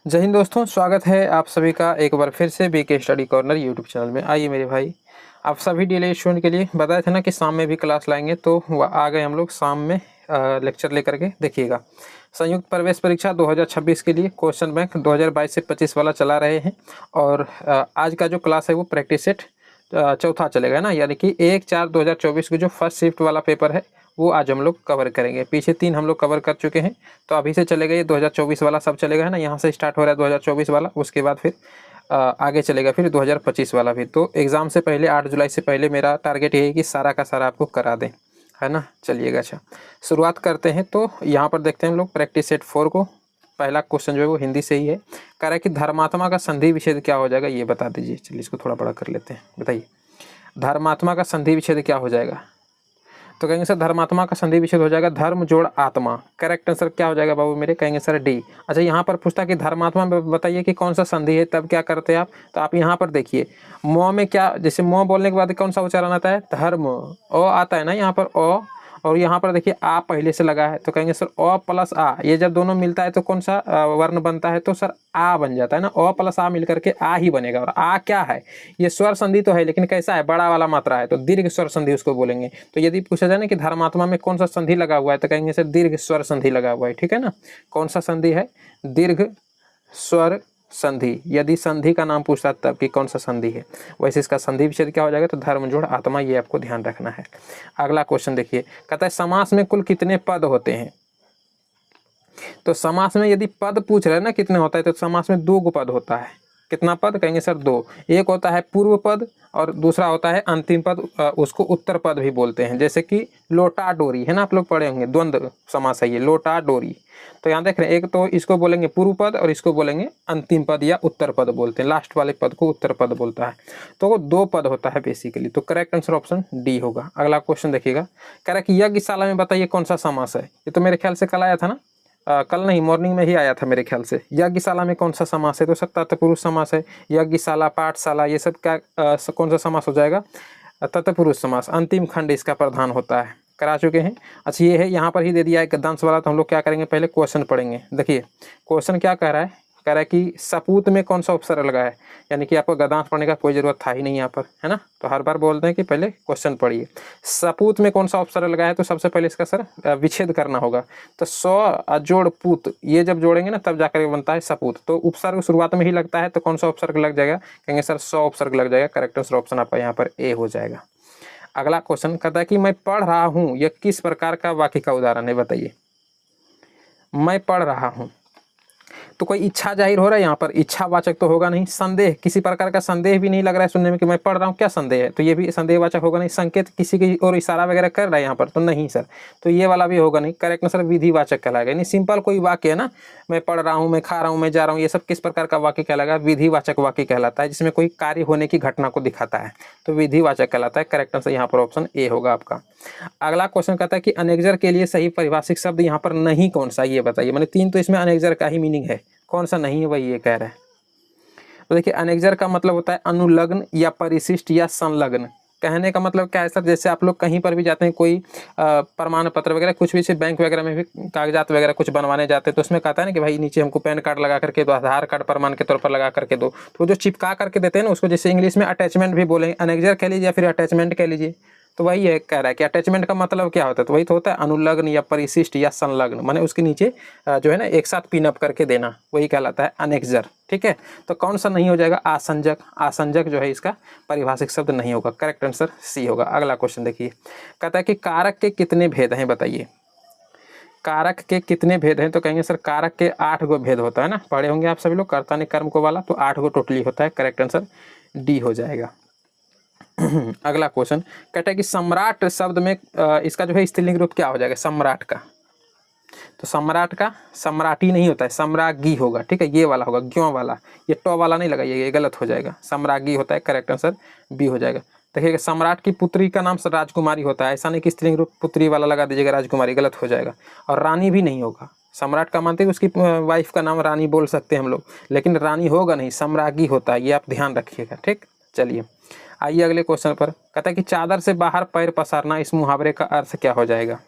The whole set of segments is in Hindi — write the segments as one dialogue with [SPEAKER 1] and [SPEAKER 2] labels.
[SPEAKER 1] जय हिंद दोस्तों, स्वागत है आप सभी का एक बार फिर से BK study corner YouTube channel में। आइए मेरे भाई, आप सभी डीएलएड स्टूडेंट के लिए बताए थे ना कि शाम में भी क्लास लाएंगे, तो आ गए हम लोग शाम में लेक्चर लेकर के। देखिएगा, संयुक्त प्रवेश परीक्षा 2026 के लिए क्वेश्चन बैंक 2022 से 25 वाला चला रहे हैं। और आज का जो क्लास है वो प्रैक्टिस सेट चौथा चलेगा ना, यानी कि 1/4/2024 की जो फर्स्ट शिफ्ट वाला पेपर है वो आज हम लोग कवर करेंगे। पीछे 3 हम लोग कवर कर चुके हैं, तो अभी से चलेगा ये 2024 वाला सब चलेगा, है ना। यहाँ से स्टार्ट हो रहा है 2024 वाला, उसके बाद फिर आगे चलेगा फिर 2025 वाला भी। तो एग्ज़ाम से पहले 8 जुलाई से पहले मेरा टारगेट यही है कि सारा का सारा आपको करा दें, है ना। चलिएगा, अच्छा शुरुआत करते हैं। तो यहाँ पर देखते हैं हम लोग प्रैक्टिस सेट 4 को। पहला क्वेश्चन जो है वो हिंदी से ही है। कह रहा है कि धर्मात्मा का संधि विच्छेद क्या हो जाएगा, ये बता दीजिए। चलिए इसको थोड़ा बड़ा कर लेते हैं, बताइए धर्मात्मा का संधि विच्छेद क्या हो जाएगा। तो कहेंगे सर धर्मात्मा का संधि विच्छेद हो जाएगा धर्म जोड़ आत्मा। करेक्ट आंसर क्या हो जाएगा बाबू मेरे, कहेंगे सर डी। अच्छा, यहाँ पर पूछता कि धर्मात्मा में बताइए कि कौन सा संधि है, तब क्या करते हैं आप। तो आप यहाँ पर देखिए, म में क्या, जैसे म बोलने के बाद कौन सा उच्चारण आता है, धर्म। ओ आता है ना यहाँ पर ओ, और यहाँ पर देखिए आ पहले से लगा है, तो कहेंगे सर अ प्लस आ, ये जब दोनों मिलता है तो कौन सा वर्ण बनता है, तो सर आ बन जाता है ना। अ प्लस आ मिलकर के आ ही बनेगा। और आ क्या है, ये स्वर संधि तो है, लेकिन कैसा है, बड़ा वाला मात्रा है, तो दीर्घ स्वर संधि उसको बोलेंगे। तो यदि पूछा जाए ना कि धर्मात्मा में कौन सा संधि लगा हुआ है, तो कहेंगे सर दीर्घ स्वर संधि लगा हुआ है, ठीक है ना। कौन सा संधि है, दीर्घ स्वर संधि। यदि संधि का नाम पूछता तब कि कौन सा संधि है, वैसे इसका संधि विच्छेद क्या हो जाएगा, तो धर्म जोड़ आत्मा, ये आपको ध्यान रखना है। अगला क्वेश्चन देखिए, कहता है समास में कुल कितने पद होते हैं। तो समास में यदि पद पूछ रहे हैं ना कितने होता है, तो समास में 2 पद होता है। कितना पद, कहेंगे सर 2। एक होता है पूर्व पद और दूसरा होता है अंतिम पद, उसको उत्तर पद भी बोलते हैं। जैसे कि लोटा डोरी है ना, आप लोग पढ़े होंगे, द्वंद्व समास है ये, लोटा डोरी। तो यहाँ देख रहे हैं, एक तो इसको बोलेंगे पूर्व पद और इसको बोलेंगे अंतिम पद या उत्तर पद बोलते हैं। लास्ट वाले पद को उत्तर पद बोलता है। तो वो 2 पद होता है बेसिकली। तो करेक्ट आंसर ऑप्शन डी होगा। अगला क्वेश्चन देखिएगा, कह रहा है कि यज्ञशाला में बताइए कौन सा समास है। ये तो मेरे ख्याल से कल आया था ना, कल नहीं, मॉर्निंग में ही आया था मेरे ख्याल से। यज्ञशाला में कौन सा समास है, तो सर तत्पुरुष समास है। यज्ञशाला, पाठशाला, ये सब क्या कौन सा समास हो जाएगा, तत्पुरुष समास। अंतिम खंड इसका प्रधान होता है, करा चुके हैं। अच्छा, ये है, यहाँ पर ही दे दिया है गद्यांश वाला। तो हम लोग क्या करेंगे, पहले क्वेश्चन पढ़ेंगे। देखिए क्वेश्चन क्या कह रहा है, कह रहा है कि सपूत में कौन सा उपसर्ग लगा है, यानी कि आपको गद्यांश पढ़ने का कोई जरूरत था ही नहीं यहाँ पर, है ना। तो हर बार बोलते हैं कि पहले क्वेश्चन पढ़िए। सपूत में कौन सा उपसर्ग लगा है, तो सबसे पहले इसका सर विच्छेद करना होगा। तो सौ जोड़ पूत, ये जब जोड़ेंगे ना तब जाकर बनता है सपूत। तो उपसर्ग शुरुआत में ही लगता है, तो कौन सा उपसर्ग लग जाएगा, कहेंगे सर 100 उपसर्ग लग जाएगा। करेक्ट आंसर ऑप्शन आपका यहाँ पर ए हो जाएगा। अगला क्वेश्चन कहता है कि मैं पढ़ रहा हूँ, यह किस प्रकार का वाक्य का उदाहरण है, बताइए। मैं पढ़ रहा हूँ, तो कोई इच्छा जाहिर हो रहा है यहाँ पर, इच्छावाचक तो होगा नहीं। संदेह, किसी प्रकार का संदेह भी नहीं लग रहा है सुनने में कि मैं पढ़ रहा हूँ, क्या संदेह है, तो ये भी संदेहवाचक होगा नहीं। संकेत किसी की ओर इशारा वगैरह कर रहा है यहाँ पर, तो नहीं सर, तो ये वाला भी होगा नहीं। करेक्ट आंसर विधिवाचक कहलाएगा। यानी सिंपल कोई वाक्य है ना, मैं पढ़ रहा हूँ, मैं खा रहा हूँ, मैं जा रहा हूँ, ये सब किस प्रकार का वाक्य कहलाएगा, विधिवाचक वाक्य कहलाता है, जिसमें कोई कार्य होने की घटना को दिखाता है, तो विधिवाचक कहलाता है। करेक्ट आंसर यहाँ पर ऑप्शन ए होगा आपका। अगला क्वेश्चन कहता है कि अनेक्जर के लिए सही परिभाषिक शब्द यहाँ पर नहीं कौन सा, ये बताइए। मैंने 3 तो इसमें अनेक्जर का ही मीनिंग है, कौन सा नहीं है वही ये कह रहा है। तो देखिए अनेक्जर का मतलब होता है अनुलग्न या परिशिष्ट या संलग्न। कहने का मतलब क्या है सर, जैसे आप लोग कहीं पर भी जाते हैं, कोई प्रमाण पत्र वगैरह कुछ भी, सिर्फ बैंक वगैरह में भी कागजात वगैरह कुछ बनवाने जाते हैं, तो उसमें कहता है ना कि भाई नीचे हमको पैन कार्ड लगा करके दो, आधार कार्ड प्रमाण के तौर पर लगा करके दो। तो जो चिपका करके देते हैं ना, उसको जैसे इंग्लिश में अटैचमेंट भी बोलेंगे, अनेक्जर कह लीजिए या फिर अटैचमेंट कह लीजिए। तो वही है, कह रहा है कि अटैचमेंट का मतलब क्या होता है, तो वही तो होता है अनुलग्न या परिशिष्ट या संलग्न, माने उसके नीचे जो है ना एक साथ पिन अप करके देना, वही कहलाता है अनेक्जर। ठीक है, तो कौन सा नहीं हो जाएगा, आसंजक। आसंजक जो है इसका परिभाषिक शब्द नहीं होगा। करेक्ट आंसर सी होगा। अगला क्वेश्चन देखिए, कहता है कि कारक के कितने भेद हैं, बताइए। कारक के कितने भेद हैं, तो कहेंगे सर कारक के 8 गो भेद होता है ना, पढ़े होंगे आप सभी लोग, कर्ता ने कर्म को वाला, तो 8 गो टोटली होता है। करेक्ट आंसर डी हो जाएगा। अगला क्वेश्चन कहता है कि सम्राट शब्द में इसका जो है स्त्रीलिंग रूप क्या हो जाएगा, सम्राट का। तो सम्राट का सम्राटी नहीं होता है, सम्राज्ञी होगा। ठीक है, ये वाला होगा, ग्यों वाला, ये टॉ वाला नहीं लगाइएगा, ये गलत हो जाएगा। सम्राज्ञी होता है। करेक्ट आंसर बी हो जाएगा। देखिएगा, सम्राट की पुत्री का नाम राजकुमारी होता है, ऐसा नहीं कि स्त्रीलिंग रूप पुत्री वाला लगा दीजिएगा, राजकुमारी, गलत हो जाएगा। और रानी भी नहीं होगा। सम्राट का मानते हैं उसकी वाइफ का नाम रानी बोल सकते हैं हम लोग, लेकिन रानी होगा नहीं, सम्राज्ञी होता है, ये आप ध्यान रखिएगा। ठीक, चलिए आइए अगले क्वेश्चन पर। कहता है कि चादर से बाहर पैर पसारना, इस मुहावरे का अर्थ क्या हो जाएगा।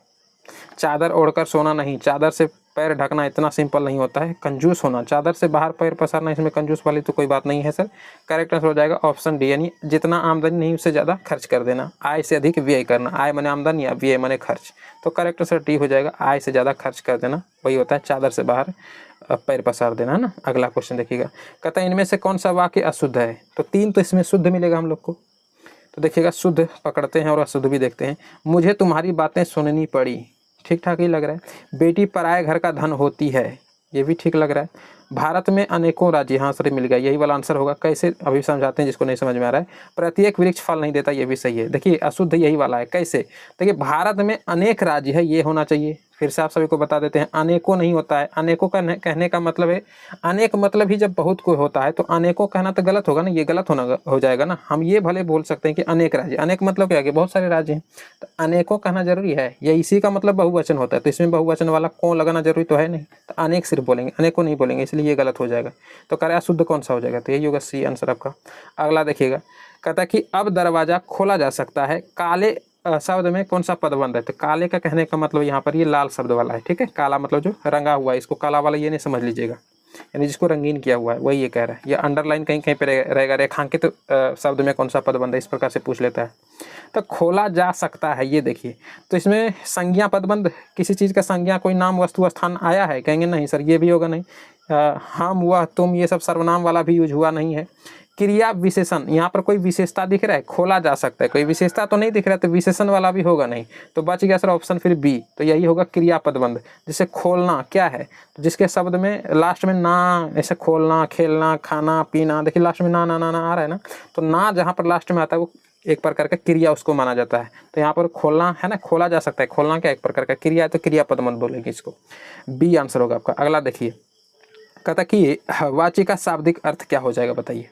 [SPEAKER 1] चादर ओढ़कर सोना नहीं, चादर से पैर ढकना इतना सिंपल नहीं होता है, कंजूस होना, चादर से बाहर पैर पसारना, इसमें कंजूस वाली तो कोई बात नहीं है सर। करेक्ट आंसर हो जाएगा ऑप्शन डी, यानी जितना आमदनी नहीं उससे ज़्यादा खर्च कर देना, आय से अधिक व्यय करना, आय माने आमदनी या व्यय माने खर्च, तो करेक्ट आंसर डी हो जाएगा, आय से ज़्यादा खर्च कर देना, वही होता है चादर से बाहर पैर पसार देना, है ना। अगला क्वेश्चन देखिएगा, कहता है इनमें से कौन सा वाक्य अशुद्ध है, तो 3 तो इसमें शुद्ध मिलेगा हम लोग को, तो देखिएगा शुद्ध पकड़ते हैं और अशुद्ध भी देखते हैं। मुझे तुम्हारी बातें सुननी पड़ी, ठीक ठाक ही लग रहा है। बेटी पराए घर का धन होती है, ये भी ठीक लग रहा है। भारत में अनेकों राज्य, हाँ सर मिल गया, यही वाला आंसर होगा। कैसे, अभी समझाते हैं जिसको नहीं समझ में आ रहा है। प्रत्येक वृक्ष फल नहीं देता, ये भी सही है। देखिए अशुद्ध यही वाला है, कैसे, देखिए भारत में अनेक राज्य है, ये होना चाहिए। फिर से आप सभी को बता देते हैं, अनेकों नहीं होता है। अनेकों का कहने का मतलब है, अनेक मतलब ही जब बहुत कोई होता है, तो अनेकों कहना तो गलत होगा ना, ये गलत होना हो जाएगा ना। हम ये भले बोल सकते हैं कि अनेक राज्य, अनेक मतलब क्या है, बहुत सारे राज्य हैं, तो अनेकों कहना जरूरी है, या इसी का मतलब बहुवचन होता है, तो इसमें बहुवचन वाला को लगाना जरूरी तो है नहीं, तो अनेक सिर्फ बोलेंगे, अनेकों नहीं बोलेंगे, इसलिए ये गलत हो जाएगा। तो कह रहा है शुद्ध कौन सा हो जाएगा, तो यही होगा सी आंसर आपका। अगला देखिएगा, कहता है कि अब दरवाजा खोला जा सकता है, काले शब्द में कौन सा पद बन रहा है, तो काले का कहने का मतलब यहाँ पर ये लाल शब्द वाला है, ठीक है। काला मतलब जो रंगा हुआ है, इसको काला वाला ये नहीं समझ लीजिएगा, यानी जिसको रंगीन किया हुआ है वही ये कह रहा है। ये अंडरलाइन कहीं कहीं पे रहेगा, रेखांकित शब्द में कौन सा पद बन रहा है, इस प्रकार से पूछ लेता है। तो खोला जा सकता है, ये देखिए, तो इसमें संज्ञा पदबंध, किसी चीज़ का संज्ञा, कोई नाम वस्तु स्थान आया है, कहेंगे नहीं सर, ये भी होगा नहीं। हम वह तुम ये सब सर्वनाम वाला भी यूज हुआ नहीं है। क्रिया विशेषण, यहाँ पर कोई विशेषता दिख रहा है, खोला जा सकता है, कोई विशेषता तो नहीं दिख रहा है, तो विशेषण वाला भी होगा नहीं, तो बच गया सर ऑप्शन फिर बी, तो यही होगा क्रिया पदबंध। जैसे खोलना क्या है, तो जिसके शब्द में लास्ट में ना, ऐसे खोलना, खेलना, खाना, पीना, देखिए लास्ट में ना ना ना ना आ रहा है ना, तो ना जहाँ पर लास्ट में आता है वो एक प्रकार का क्रिया उसको माना जाता है। तो यहाँ पर खोलना है ना, खोला जा सकता है, खोलना क्या एक प्रकार का क्रिया है, तो क्रिया पदबंध बोलेंगे इसको, बी आंसर होगा आपका। अगला देखिए, कहता कि वाची का शाब्दिक अर्थ क्या हो जाएगा, बताइए।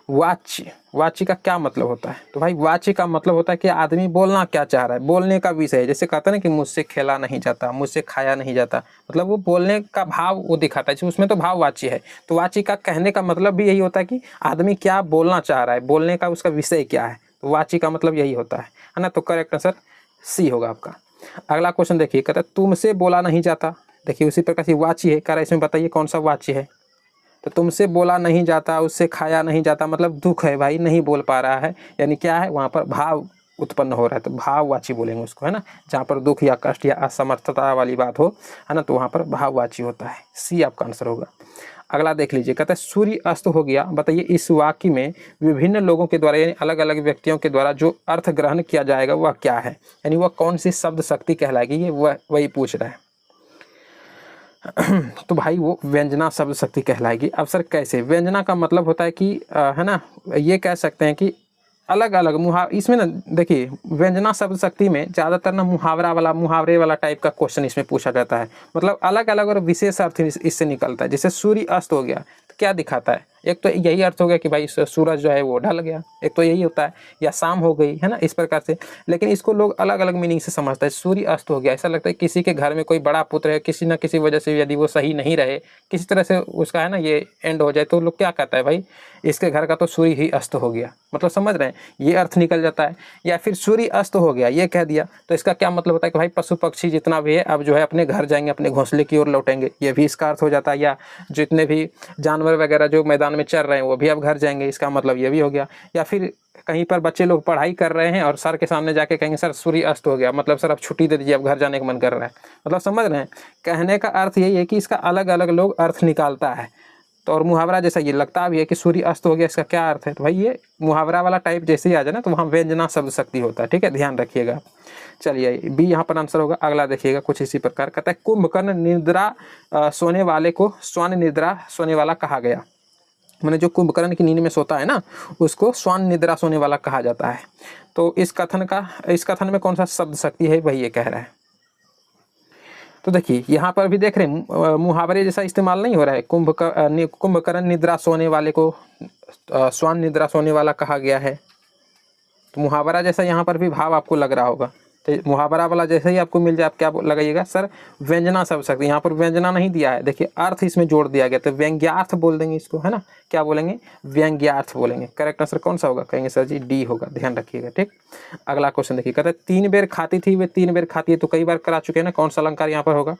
[SPEAKER 1] वाच्य, वाची का क्या मतलब होता है, तो भाई वाची का मतलब होता है कि आदमी बोलना क्या चाह रहा है, बोलने का विषय है। जैसे कहता है ना कि मुझसे खेला नहीं जाता, मुझसे खाया नहीं जाता, मतलब वो बोलने का भाव वो दिखाता है, उसमें तो भाव वाची है। तो वाची का कहने का मतलब भी यही होता है कि आदमी क्या बोलना चाह रहा है, बोलने का उसका विषय क्या है, तो वाची का मतलब यही होता है ना। तो करेक्ट आंसर सी होगा आपका। अगला क्वेश्चन देखिए, कहता है तुमसे बोला नहीं जाता, देखिए उसी प्रकार से वाची है, कह रहा है इसमें बताइए कौन सा वाची है, तो तुमसे बोला नहीं जाता, उससे खाया नहीं जाता, मतलब दुख है भाई, नहीं बोल पा रहा है, यानी क्या है, वहाँ पर भाव उत्पन्न हो रहा है, तो भाववाची बोलेंगे उसको, है ना। जहाँ पर दुख या कष्ट या असमर्थता वाली बात हो, है ना, तो वहाँ पर भाववाची होता है, सी आपका आंसर होगा। अगला देख लीजिए, कहता है सूर्य अस्त हो गया, बताइए इस वाक्य में विभिन्न लोगों के द्वारा, यानी अलग अलग व्यक्तियों के द्वारा जो अर्थ ग्रहण किया जाएगा वह क्या है, यानी वह कौन सी शब्द शक्ति कहलाएगी, ये वही पूछ रहा है। तो भाई वो व्यंजना शब्द शक्ति कहलाएगी। अब सर कैसे, व्यंजना का मतलब होता है कि है ना, ये कह सकते हैं कि अलग अलग इसमें ना देखिए, व्यंजना शब्द शक्ति में ज़्यादातर ना मुहावरे वाला टाइप का क्वेश्चन इसमें पूछा जाता है, मतलब अलग अलग और विशेष अर्थ इससे निकलता है। जैसे सूर्य अस्त हो गया, तो क्या दिखाता है, एक तो यही अर्थ हो गया कि भाई सूरज जो है वो ढल गया, एक तो यही होता है, या शाम हो गई, है ना, इस प्रकार से। लेकिन इसको लोग अलग अलग मीनिंग से समझते हैं। सूर्य अस्त हो गया, ऐसा लगता है किसी के घर में कोई बड़ा पुत्र है, किसी न किसी वजह से यदि वो सही नहीं रहे, किसी तरह से उसका है ना ये एंड हो जाए, तो लोग क्या कहता है, भाई इसके घर का तो सूर्य ही अस्त हो गया, मतलब समझ रहे हैं, ये अर्थ निकल जाता है। या फिर सूर्य अस्त हो गया ये कह दिया, तो इसका क्या मतलब होता है कि भाई पशु पक्षी जितना भी है अब जो है अपने घर जाएंगे, अपने घोंसले की ओर लौटेंगे, ये भी इसका अर्थ हो जाता है। या जितने भी जानवर वगैरह जो मैदान में चर रहे हैं वो भी अब घर जाएंगे, इसका मतलब ये भी हो गया। या फिर कहीं पर बच्चे लोग पढ़ाई कर रहे हैं और सर के सामने जाके कहेंगे सर सूर्य अस्त हो गया, मतलब सर अब छुट्टी दे दीजिए, अब घर जाने का मन कर रहा है, मतलब समझ रहे हैं। कहने का अर्थ यही है कि इसका अलग अलग लोग अर्थ निकालता है। तो और मुहावरा जैसा ये लगता भी है कि सूर्य अस्त हो गया, इसका क्या अर्थ है, तो भाई ये मुहावरा वाला टाइप जैसे ही आ जाए ना, तो वहाँ व्यंजना शब्द शक्ति होता है, ठीक है, ध्यान रखिएगा। चलिए बी यहाँ पर आंसर होगा। अगला देखिएगा कुछ इसी प्रकार, कहता है कुंभकर्ण निद्रा सोने वाले को श्वान निद्रा सोने वाला कहा गया, मैंने जो कुंभकर्ण की नींद में सोता है ना उसको श्वान निद्रा सोने वाला कहा जाता है। तो इस कथन में कौन सा शब्द शक्ति है, वही ये कह रहा है। तो देखिए यहाँ पर भी देख रहे हैं मुहावरे जैसा इस्तेमाल नहीं हो रहा है। कुंभकर्ण निद्रा सोने वाले को श्वान निद्रा सोने वाला कहा गया है, तो मुहावरा जैसा यहाँ पर भी भाव आपको लग रहा होगा। तो मुहावरा वाला जैसे ही आपको मिल जाए आप क्या लगाइएगा, सर व्यंजना शब्द शक्ति, यहाँ पर व्यंजना नहीं दिया है, देखिए अर्थ इसमें जोड़ दिया गया, तो व्यंग्यार्थ बोल देंगे इसको, है ना, क्या बोलेंगे, व्यंग्यार्थ बोलेंगे। करेक्ट आंसर कौन सा होगा, कहेंगे सर जी डी होगा, ध्यान रखिएगा, ठीक। अगला क्वेश्चन देखिए, कहते हैं 3 बेर खाती थी वे 3 बेर खाती है, तो कई बार करा चुके हैं ना, कौन सा अलंकार यहाँ पर होगा,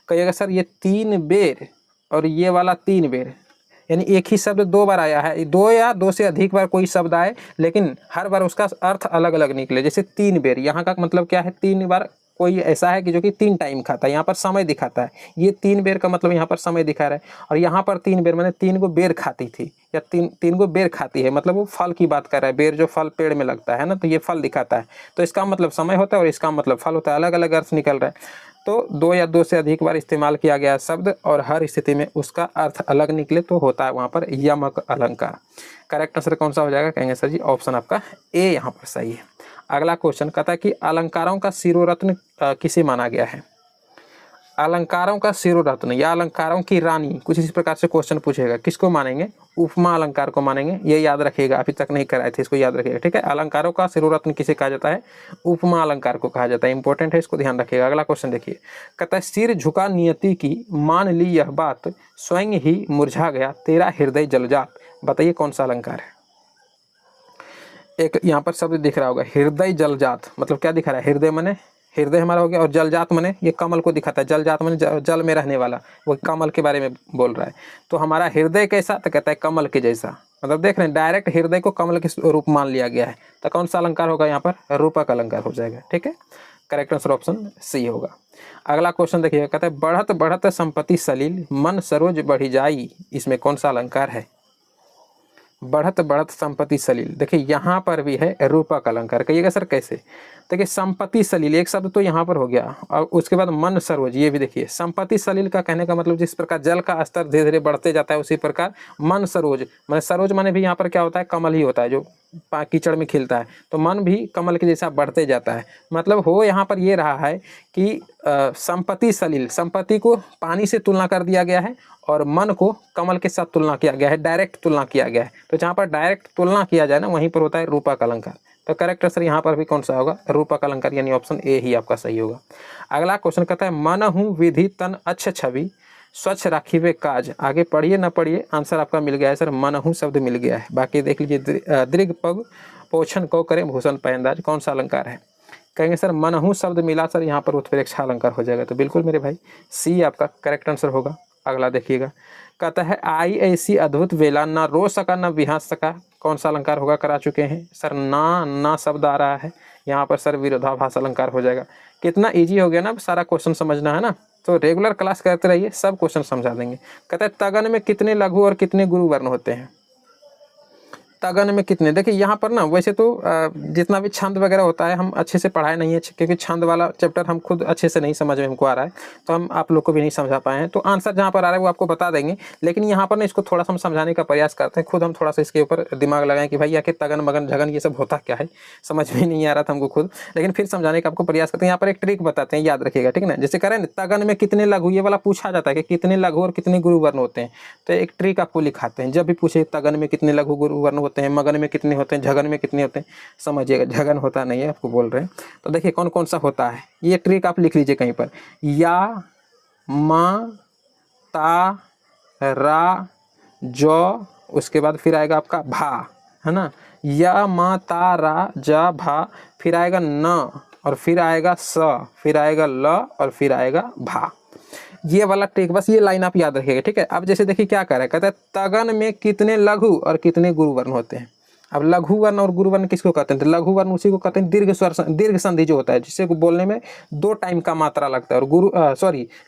[SPEAKER 1] कहिएगा सर ये 3 बेर और ये वाला 3 बेर, यानी एक ही शब्द 2 बार आया है, 2 या 2 से अधिक बार कोई शब्द आए लेकिन हर बार उसका अर्थ अलग अलग निकले। जैसे 3 बेर, यहाँ का मतलब क्या है, 3 बार कोई ऐसा है कि जो कि 3 टाइम खाता है, यहाँ पर समय दिखाता है। ये 3 बेर का मतलब यहाँ पर समय दिखा रहा है, और यहाँ पर 3 बेर मैंने 3 को बेर खाती थी, या 3 को बेर खाती है, मतलब वो फल की बात कर रहा है। बेर जो फल पेड़ में लगता है ना, तो ये फल दिखाता है, तो इसका मतलब समय होता है और इसका मतलब फल होता है, अलग अलग अर्थ निकल रहा है। तो 2 या 2 से अधिक बार इस्तेमाल किया गया शब्द और हर स्थिति में उसका अर्थ अलग निकले तो होता है वहाँ पर यमक अलंकार। करेक्ट आंसर कौन सा हो जाएगा, कहेंगे सर जी ऑप्शन आपका ए यहाँ पर सही है। अगला क्वेश्चन कहता है कि अलंकारों का शिरोरत्न किसे माना गया है। अलंकारों का शिरोरत्न या अलंकारों की रानी, कुछ इस प्रकार से क्वेश्चन पूछेगा, किसको मानेंगे, उपमा अलंकार को मानेंगे। ये याद रखिएगा, अभी तक नहीं कराए थे, इसको याद रखिएगा, ठीक है। अलंकारों का शिरोरत्न किसे कहा जाता है, उपमा अलंकार को कहा जाता है, इंपॉर्टेंट है, इसको ध्यान रखिएगा। अगला क्वेश्चन देखिए, कहता है सिर झुका नियति की, मान ली यह बात, स्वयं ही मुरझा गया तेरा हृदय जलजात। बताइए कौन सा अलंकार है। एक यहाँ पर शब्द दिख रहा होगा हृदय जलजात, मतलब क्या दिखा रहा है, हृदय मने हृदय हमारा हो गया, और जलजात मने ये कमल को दिखाता है, जलजात मने जल में रहने वाला, वो कमल के बारे में बोल रहा है। तो हमारा हृदय कैसा, तो कहता है कमल के जैसा, मतलब देख रहे हैं डायरेक्ट हृदय को कमल के रूप मान लिया गया है। तो कौन सा अलंकार होगा यहाँ पर, रूपक अलंकार हो जाएगा, ठीक है। करेक्ट आंसर ऑप्शन सी होगा। अगला क्वेश्चन देखिएगा, कहता है बढ़त बढ़त संपत्ति सलील, मन सरोज बढ़ी जाई, इसमें कौन सा अलंकार है। बढ़त बढ़त संपत्ति सलील, देखिए यहाँ पर भी है रूपक अलंकार। कहिएगा सर कैसे, देखिए संपत्ति सलील एक शब्द तो यहाँ पर हो गया, और उसके बाद मन सरोज, ये भी देखिए संपत्ति सलील का कहने का मतलब जिस प्रकार जल का स्तर धीरे धीरे बढ़ते जाता है, उसी प्रकार मन सरोज, मैंने सरोज माने भी यहाँ पर क्या होता है, कमल ही होता है जो कीचड़ में खिलता है, तो मन भी कमल के जैसा बढ़ते जाता है। मतलब हो यहाँ पर ये रहा है कि संपत्ति सलील, संपत्ति को पानी से तुलना कर दिया गया है और मन को कमल के साथ तुलना किया गया है, डायरेक्ट तुलना किया गया है। तो जहाँ पर डायरेक्ट तुलना किया जाए ना, वहीं पर होता है रूपक अलंकार। तो करेक्ट आंसर यहाँ पर भी कौन सा होगा, रूपक अलंकार, यानी ऑप्शन ए ही आपका सही होगा। अगला क्वेश्चन कहता है मन हूँ विधि तन अच्छ छवि, स्वच्छ राखिवे काज। आगे पढ़िए ना पढ़िए, आंसर आपका मिल गया है सर, मन हूँ शब्द मिल गया है। बाकी देख लीजिए, दीर्घ पग पोषण को करें भूषण पहनदाज, कौन सा अलंकार है। कहेंगे सर मन हूँ शब्द मिला सर, यहाँ पर उत्प्रेक्षा अलंकार हो जाएगा। तो बिल्कुल मेरे भाई सी आपका करेक्ट आंसर होगा। अगला देखिएगा, कहता है आई ऐसी अद्भुत वेला, ना रो सका ना बिहास सका, कौन सा अलंकार होगा, करा चुके हैं सर। ना शब्द आ रहा है यहाँ पर सर, विरोधाभास अलंकार हो जाएगा। कितना इजी हो गया ना, सारा क्वेश्चन समझना है ना, तो रेगुलर क्लास करते रहिए, सब क्वेश्चन समझा देंगे। कहता है तगन में कितने लघु और कितने गुरु वर्ण होते हैं। तगन में कितने, देखिए यहाँ पर ना वैसे तो जितना भी छंद वगैरह होता है हम अच्छे से पढ़ाए नहीं है, क्योंकि छंद वाला चैप्टर हम खुद अच्छे से नहीं समझ में हमको आ रहा है, तो हम आप लोग को भी नहीं समझा पाए हैं। तो आंसर जहाँ पर आ रहा है वो आपको बता देंगे, लेकिन यहाँ पर ना इसको थोड़ा सा हम समझाने का प्रयास करते हैं, खुद हम थोड़ा सा इसके ऊपर दिमाग लगाएं कि भाई आखिर तगन मगन झगन ये सब होता क्या है, समझ में नहीं आ रहा था हमको खुद, लेकिन फिर समझाने का आपको प्रयास करते हैं। यहाँ पर एक ट्रिक बताते हैं, याद रखिएगा, ठीक है ना। जैसे करें तगन में कितने लघु, ये वाला पूछा जाता है कि कितने लघु और कितने गुरु वर्ण होते हैं, तो एक ट्रिक आपको लिखाते हैं, जब भी पूछे तगन में कितने लघु गुरु वर्ण होते हैं, मगन में कितने होते हैं, झगन में कितने होते हैं, समझिएगा झगन होता नहीं है, आपको बोल रहे हैं। तो देखिए कौन कौन सा होता है, ये ट्रिक आप लिख लीजिए कहीं पर, या मा ता रा जो, उसके बाद फिर आएगा आपका भा, है ना, या मा ता रा जा भा, फिर आएगा न, और फिर आएगा स, फिर आएगा ल, और फिर आएगा भा। ये वाला ट्रिक, बस ये लाइन आप याद रखिएगा, ठीक है। अब जैसे देखिए क्या कर रहा है, कहता है तगन में कितने लघु और कितने गुरु वर्ण होते हैं। अब लघु वर्ण और गुरु वर्ण किसको कहते हैं, तो लघु वर्ण उसी को कहते हैं दीर्घ स्वर, दीर्घ संधि जो होता है, जिससे बोलने में 2 टाइम का मात्रा लगता है, और गुरु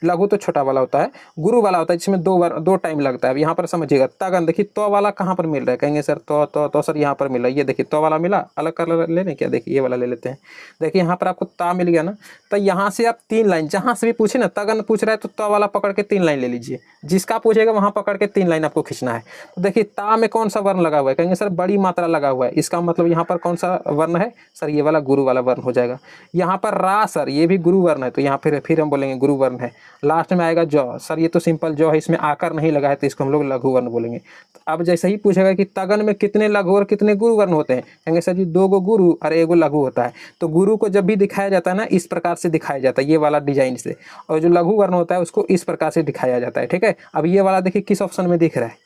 [SPEAKER 1] लघु तो छोटा वाला होता है, गुरु वाला होता है जिसमें 2 टाइम लगता है। अब यहाँ पर समझिएगा तगन, देखिए तो वाला कहाँ पर मिल रहा है, कहेंगे सर तो सर यहाँ पर मिला, ये देखिए तो वाला मिला, अलग कर लेने क्या, देखिए ये वाला ले लेते हैं, देखिए यहाँ पर आपको ता मिल गया ना, तो यहाँ से आप 3 लाइन, जहाँ से भी पूछे ना, तगन पूछ रहा है तो ता वाला पकड़ के 3 लाइन ले लीजिए, जिसका पूछेगा वहाँ पकड़ के 3 लाइन आपको खींचना है। तो देखिए ता में कौन सा वर्ण लगा हुआ है, कहेंगे सर बड़ी मात्रा लगा हुआ है, इसका मतलब यहाँ पर कौन सा वर्ण है सर, ये वाला गुरु वाला वर्ण हो जाएगा। यहाँ पर रा सर, ये भी गुरु वर्ण है, तो यहाँ फिर हम बोलेंगे गुरु वर्ण है। लास्ट में आएगा जौ, सर ये तो सिंपल जौ है, इसमें आकर नहीं लगा है, तो इसको हम लोग लघु वर्ण बोलेंगे। तो अब जैसे ही पूछेगा कि तगन में कितने लघु और कितने गुरु वर्ण होते हैं, कहेंगे सर जी 2 गो गुरु और 1 गो लघु होता है। तो गुरु को जब भी दिखाया जाता है ना, इस प्रकार से दिखाया जाता है, ये वाला डिजाइन से, और जो लघु वर्ण होता है उसको इस प्रकार से दिखाया जाता है, ठीक है। अब ये वाला देखिए किस ऑप्शन में दिख रहा है,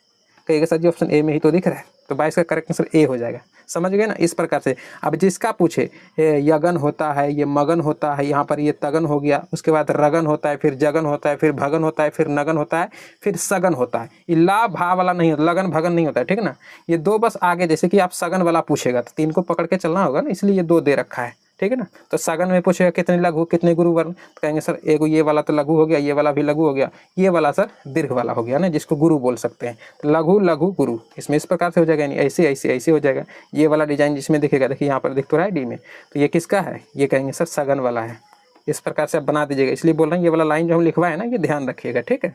[SPEAKER 1] कहिएगा सर जी ऑप्शन ए में ही तो दिख रहा है। तो 22 का करेक्ट आंसर ए हो जाएगा। समझ गए ना, इस प्रकार से। अब जिसका पूछे यगन होता है, ये मगन होता है, यहाँ पर ये तगन हो गया, उसके बाद रगन होता है, फिर जगन होता है, फिर भगन होता है, फिर नगन होता है, फिर सगन होता है। ये ला भा वाला नहीं होता, लगन भगन नहीं होता है, ठीक है ना। ये दो बस आगे, जैसे कि आप सगन वाला पूछेगा तो 3 को पकड़ के चलना होगा ना, इसलिए ये 2 दे रखा है, ठीक है ना। तो सगन में पूछेगा कितने लघु कितने गुरु वर्ण, तो कहेंगे सर एगो ये वाला तो लघु हो गया, ये वाला भी लघु हो गया, ये वाला सर दीर्घ वाला हो गया ना, जिसको गुरु बोल सकते हैं। तो लघु लघु गुरु इसमें इस प्रकार से हो जाएगा, यानी ऐसे ऐसे ऐसे हो जाएगा। ये वाला डिजाइन जिसमें दिखेगा, देखिए यहाँ पर दिख तो रहा है डी में, तो ये किसका है, ये कहेंगे सर सगन वाला है। इस प्रकार से आप बना दीजिएगा, इसलिए बोल रहे हैं ये वाला लाइन जो हम लिखवाए ना, ये ध्यान रखिएगा, ठीक है।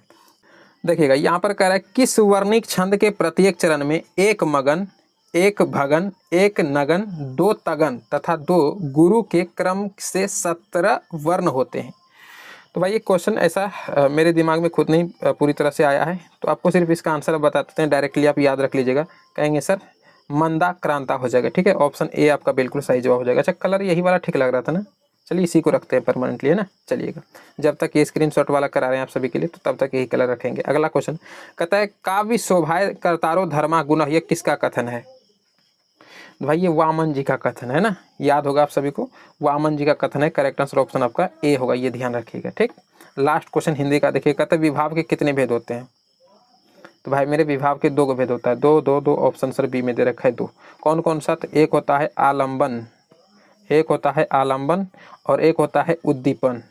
[SPEAKER 1] देखिएगा यहाँ पर कह रहा है किस वर्णिक छंद के प्रत्येक चरण में एक मगन, एक भगन, एक नगन, 2 तगन तथा 2 गुरु के क्रम से 17 वर्ण होते हैं। तो भाई ये क्वेश्चन ऐसा मेरे दिमाग में खुद नहीं पूरी तरह से आया है, तो आपको सिर्फ इसका आंसर बता देते हैं, डायरेक्टली आप याद रख लीजिएगा। कहेंगे सर मंदा क्रांता हो जाएगा, ठीक है। ऑप्शन ए आपका बिल्कुल सही जवाब हो जाएगा। अच्छा कलर यही वाला ठीक लग रहा था ना, चलिए इसी को रखते हैं परमानेंटली, है ना। चलिएगा, जब तक ये स्क्रीनशॉट वाला करा रहे हैं आप सभी के लिए, तो तब तक यही कलर रखेंगे। अगला क्वेश्चन कहता है काव्य शोभाए कर्तारो धर्मा गुण, ये किसका कथन है। भाई ये वामन जी का कथन है ना, याद होगा आप सभी को, वामन जी का कथन है। करेक्ट आंसर ऑप्शन आपका ए होगा, ये ध्यान रखिएगा, ठीक। लास्ट क्वेश्चन हिंदी का देखिए, कहता है विभाव के कितने भेद होते हैं। तो भाई मेरे विभाव के 2 भेद होता है, 2 2 2, ऑप्शन सर बी में दे रखा है 2। कौन कौन सा, तो एक होता है आलम्बन, एक होता है आलम्बन और एक होता है उद्दीपन,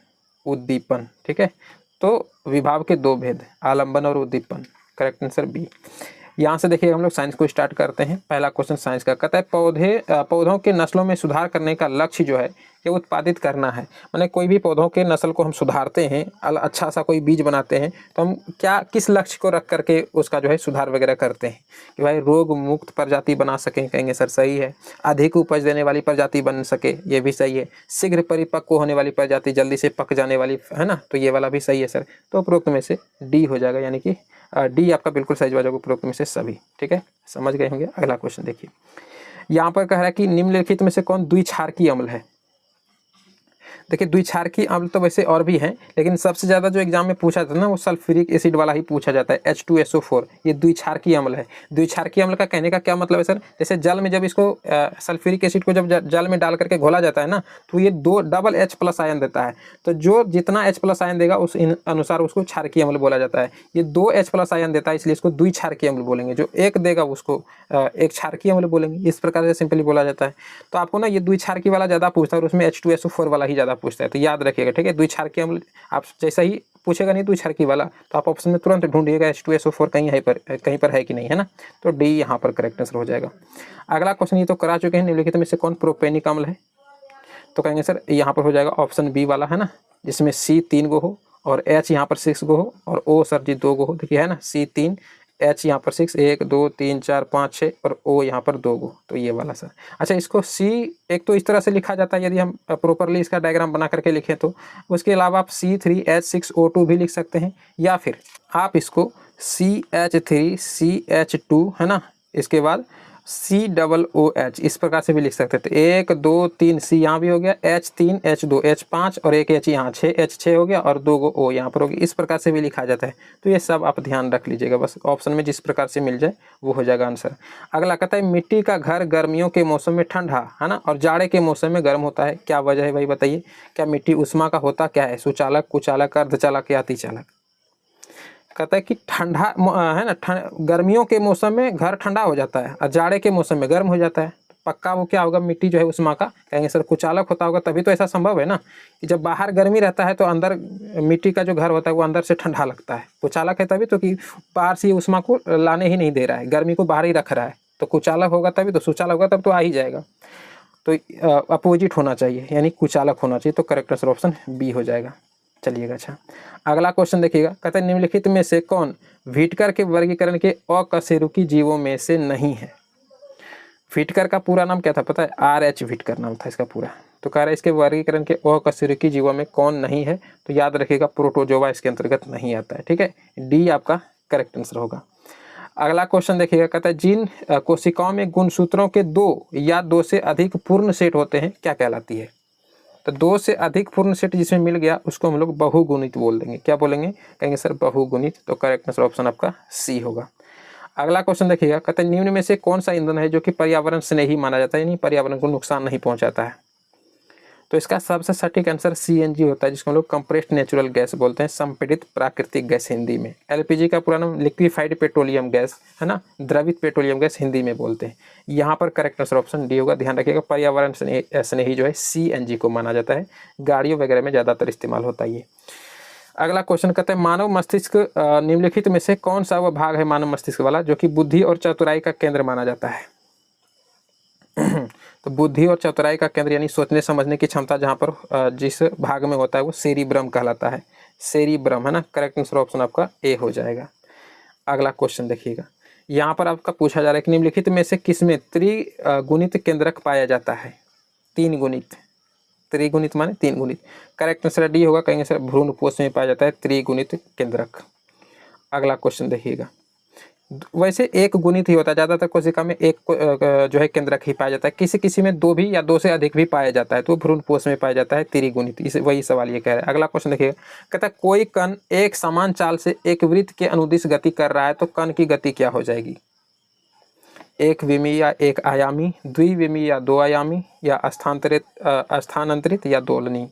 [SPEAKER 1] उद्दीपन, ठीक है। तो विभाव के 2 भेद, आलम्बन और उद्दीपन। Correct answer B. यहाँ से देखिए हम लोग साइंस को स्टार्ट करते हैं। पहला क्वेश्चन साइंस का कहता है पौधों के नस्लों में सुधार करने का लक्ष्य जो है ये उत्पादित करना है। माने कोई भी पौधों के नस्ल को हम सुधारते हैं, अच्छा सा कोई बीज बनाते हैं, तो हम क्या किस लक्ष्य को रख करके उसका जो है सुधार वगैरह करते हैं कि भाई रोग मुक्त प्रजाति बना सकें, कहेंगे सर सही है। अधिक उपज देने वाली प्रजाति बन सके, ये भी सही है। शीघ्र परिपक्व होने वाली प्रजाति, जल्दी से पक जाने वाली, है ना, तो ये वाला भी सही है सर। तो उपरोक्त में से डी हो जाएगा, यानी कि डी आपका बिल्कुल सही जवाब होगा, उपरोक्त में से सभी, ठीक है। समझ गए होंगे। अगला क्वेश्चन देखिए, यहाँ पर कह रहा है कि निम्नलिखित में से कौन द्विक्षारकीय अम्ल है। देखिए द्विक्षारकीय अम्ल तो वैसे और भी हैं, लेकिन सबसे ज़्यादा जो एग्जाम में पूछा जाता है ना वो सल्फ्यूरिक एसिड वाला ही पूछा जाता है, H2SO4, ये द्विक्षारकीय अम्ल है। द्विक्षारकीय अम्ल का कहने का क्या मतलब है सर, जैसे जल में जब इसको सल्फ्यूरिक एसिड को जब जल में डाल करके घोला जाता है ना, तो ये 2 डबल H+ आयन देता है। तो जो जितना H+ आयन देगा उस अनुसार उसको क्षारकीय अम्ल बोला जाता है। ये 2 H+ आयन देता है, इसलिए इसको द्विक्षारकीय अम्ल बोलेंगे। जो एक देगा उसको एक क्षारकीय अम्ल बोलेंगे। इस प्रकार से सिंपली बोला जाता है। तो आपको ना ये द्विक्षारकीय वाला ज़्यादा पूछता है और उसमें H2SO4 वाला ही ज़्यादा पूछता है, तो याद रखिएगा, ठीक है। द्विक्षारकीय अम्ल आप जैसा ही पूछेगा नहीं द्विक्षारकीय वाला, तो आप ऑप्शन में तुरंत ढूंढिएगा H2SO4 कहीं पर है कि नहीं, है ना। तो डी यहाँ पर करेक्ट आंसर हो जाएगा। अगला क्वेश्चन ये तो करा चुके हैं, निम्नलिखित में से कौन प्रोपेनिक अम्ल है। तो कहेंगे सर यहाँ पर हो जाएगा ऑप्शन बी वाला, है ना, जिसमें C 3 गो हो और H यहाँ पर 6 गो हो और O सर जी 2 गो हो। देखिए है ना, C 3, H यहाँ पर 6, 1 2 3 4 5 6 और O यहाँ पर 2 गो, तो ये वाला सर। अच्छा इसको C एक तो इस तरह से लिखा जाता है, यदि हम प्रॉपरली इसका डायग्राम बना करके लिखें तो। उसके अलावा आप C3H6O2 भी लिख सकते हैं, या फिर आप इसको CH3CH2, है ना, इसके बाद COOH इस प्रकार से भी लिख सकते थे। 1 2 3 C यहाँ भी हो गया, H3 H2 H5 और एक H यहाँ 6 H6 हो गया और 2 गो O यहाँ पर हो गया। इस प्रकार से भी लिखा जाता है। तो ये सब आप ध्यान रख लीजिएगा, बस ऑप्शन में जिस प्रकार से मिल जाए वो हो जाएगा आंसर। अगला कहता है मिट्टी का घर गर्मियों के मौसम में ठंडा, है ना, और जाड़े के मौसम में गर्म होता है। क्या वजह है भाई बताइए। क्या मिट्टी उष्मा का होता क्या है, सुचालक, कुचालक, अर्धचालक या अतिचालक। कहता है कि ठंडा है ना, गर्मियों के मौसम में घर ठंडा हो जाता है और जाड़े के मौसम में गर्म हो जाता है। पक्का वो क्या होगा, मिट्टी जो है उष्मा का, कहेंगे सर कुचालक होता होगा, तभी तो ऐसा संभव है ना कि जब बाहर गर्मी रहता है तो अंदर मिट्टी का जो घर होता है वो अंदर से ठंडा लगता है। कुचालक है तभी तो कि बाहर से उष्मा को लाने ही नहीं दे रहा है, गर्मी को बाहर ही रख रहा है। तो कुचालक होगा तभी तो, सुचालक होगा तब तो आ ही जाएगा। तो अपोजिट होना चाहिए, यानी कुचालक होना चाहिए। तो करेक्ट आंसर ऑप्शन बी हो जाएगा। चलिएगा, अच्छा अगला क्वेश्चन देखिएगा। कहते हैं निम्नलिखित में से कौन व्हिटकर के वर्गीकरण के अकशेरुकी जीवों में से नहीं है। व्हिटकर का पूरा नाम क्या था पता है, R.H. व्हिटकर नाम था इसका पूरा। तो कह रहा है इसके वर्गीकरण के अकशेरुकी जीवों में कौन नहीं है। तो याद रखिएगा प्रोटोजोआ इसके अंतर्गत नहीं आता है, ठीक है। डी आपका करेक्ट आंसर होगा। अगला क्वेश्चन देखिएगा। कहता है जिन कोशिकाओं में गुणसूत्रों के 2 या 2 से अधिक पूर्ण सेट होते हैं क्या कहलाती है। तो 2 से अधिक पूर्ण सेट जिसमें मिल गया उसको हम लोग बहुगुणित बोल देंगे। क्या बोलेंगे, कहेंगे सर बहुगुणित। तो करेक्ट आंसर ऑप्शन आपका सी होगा। अगला क्वेश्चन देखिएगा, कहते हैं निम्न में से कौन सा ईंधन है जो कि पर्यावरण स्नेही माना जाता है, यानी पर्यावरण को नुकसान नहीं पहुंचाता है। तो इसका सबसे सटीक आंसर सीएनजी होता है, जिसको हम लोग कंप्रेस्ड नेचुरल गैस बोलते हैं, संपीड़ित प्राकृतिक गैस हिंदी में। एलपीजी का पूरा नाम लिक्विफाइड पेट्रोलियम गैस है ना, द्रवित पेट्रोलियम गैस हिंदी में बोलते हैं। यहाँ पर करेक्ट आंसर ऑप्शन डी होगा। ध्यान रखिएगा, पर्यावरण स्नेही जो है सीएनजी को माना जाता है, गाड़ियों वगैरह में ज़्यादातर इस्तेमाल होता है ये। अगला क्वेश्चन कहते हैं मानव मस्तिष्क निम्नलिखित में से कौन सा वह भाग है मानव मस्तिष्क वाला जो कि बुद्धि और चतुराई का केंद्र माना जाता है। तो बुद्धि और चतुराई का केंद्र यानी सोचने समझने की क्षमता जहाँ पर जिस भाग में होता है वो सेरिब्रम कहलाता है, सेरिब्रम है ना। करेक्ट आंसर ऑप्शन आपका ए हो जाएगा। अगला क्वेश्चन देखिएगा, यहाँ पर आपका पूछा जा रहा है कि निम्नलिखित में से किसमें त्रिगुणित केंद्रक पाया जाता है। तीन गुणित, त्रिगुणित माने तीन गुणित। करेक्ट आंसर डी होगा, कहेंगे सर भ्रूणपोष में पाया जाता है त्रिगुणित केंद्रक। अगला क्वेश्चन देखिएगा, वैसे एक गुणित ही होता है, ज़्यादातर कोशिका में एक जो है केंद्रक ही पाया जाता है, किसी किसी में दो भी या दो से अधिक भी पाया जाता है, तो भ्रूणपोष में पाया जाता है त्रिगुणित। इस वही सवाल ये कह रहा है। अगला क्वेश्चन देखिएगा, कहता है कोई कण एक समान चाल से एक वृत्त के अनुदिश गति कर रहा है तो कण की गति क्या हो जाएगी। एक विमीय या एक आयामी, द्विविमीय या दो आयामी, या स्थानांतरित या दोलनी।